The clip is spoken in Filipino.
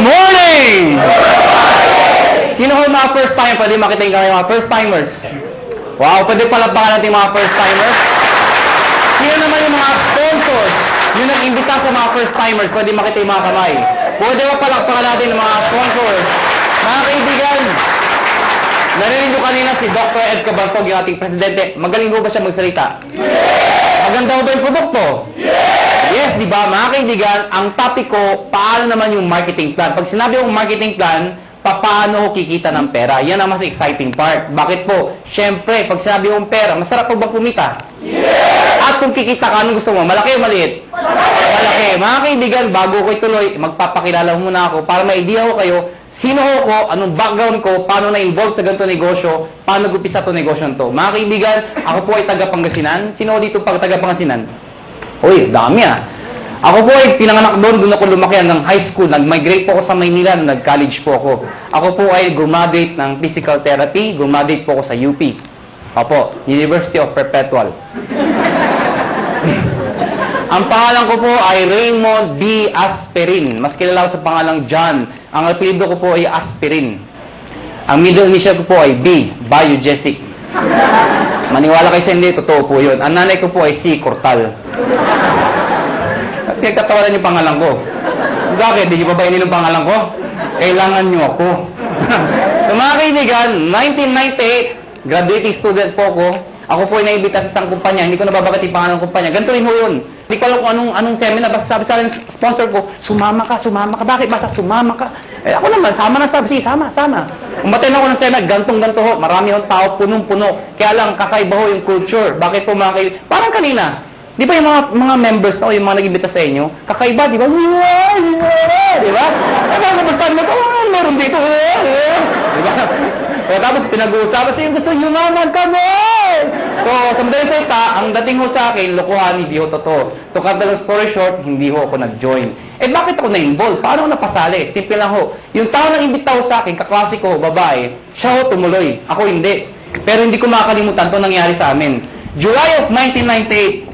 morning! Sino ho mga first time? Pwede makita yung mga first timers. Wow, pwede palapakan natin mga first timers. Sino naman yung mga sponsors? Yung nag-imbita sa mga first timers, pwede makita yung mga kamay. Pwede ba palakpakan natin yung mga sponsors? Mga kaibigan, narinig nyo kanina si Dr. Ed Cabantog, yung ating presidente. Magaling ho ba siya magsalita? Maganda ho ba yung produkto? Yes, di ba? Mga kaibigan, ang topic ko, paano naman yung marketing plan? Pag sinabi yung marketing plan, paano ko kikita ng pera? Yan ang mas exciting part. Bakit po? Siyempre, pag sinabi yung pera, masarap po ba kumita? At kung kikita ka, anong gusto mo? Malaki o maliit? Malaki. Mga kaibigan, bago ko ituloy, magpapakilala muna ako para may idea ko kayo, sino ko, anong background ko, paano na-involve sa ganito negosyo, paano nag-upisa ito negosyo to. Mga kaibigan, ako po ay taga-Pangasinan. Sino dito pag taga-Pangasinan? Uy, dami ah. Ako po ay pinanganak doon ako lumaki hanggang high school. Nag-migrate po ako sa Maynila, nag-college po ako. Ako po ay graduate ng physical therapy, graduate po ako sa UP. Opo, University of Perpetual. Ang pangalan ko po ay Raymond B. Asperin. Mas kilala ko sa pangalang John. Ang apelyido ko po ay Aspirin. Ang middle initial ko po ay B. Biogesic. Maniwala kayo sa hindi, totoo po yun. Ang nanay ko po ay C. Cortal. Nagtatawanan yung pangalan ko. Bakit? Di ba bainin yung pangalan ko? Kailangan nyo ako. So mga kaibigan, 1998, graduating student po ako. Ako po ay naimbita sa isang kumpanya. Hindi ko nababagat yung pangalan ng kumpanya. Ganito rin ho yun. Hindi ko alam kung anong seminar. Basta sabi sa akin, sponsor ko, sumama ka. Bakit? Basta sumama ka. Eh, ako naman, sama na sabi. Sama. Umaten ako ng seminar, gantong-ganto ho. Marami ho tao, punong-puno. Kaya lang, kakaiba ho yung culture. Bakit po mga kaibigan? Parang kanina. Di ba yung mga members o yung mga nag-imbita sa inyo, kakaiba, di ba? Di ba? Eh, mga kapagpan mo, meron dito. Di ba? So, tapos pinag-uusapan sa gusto yumaman kami! So, sa madaling salita, ang dating ho sa akin, lokohan, hindi ho totoo. To cut the long story short, hindi ho ako nag-join. Eh, bakit ako na-involve? Paano ako napasali? Simple lang ho. Yung tao na imbita ho sa akin, kaklase ko, babae, siya ho tumuloy. Ako hindi. Pero hindi ko makakalimutan ito nangyari sa amin. July of 1998,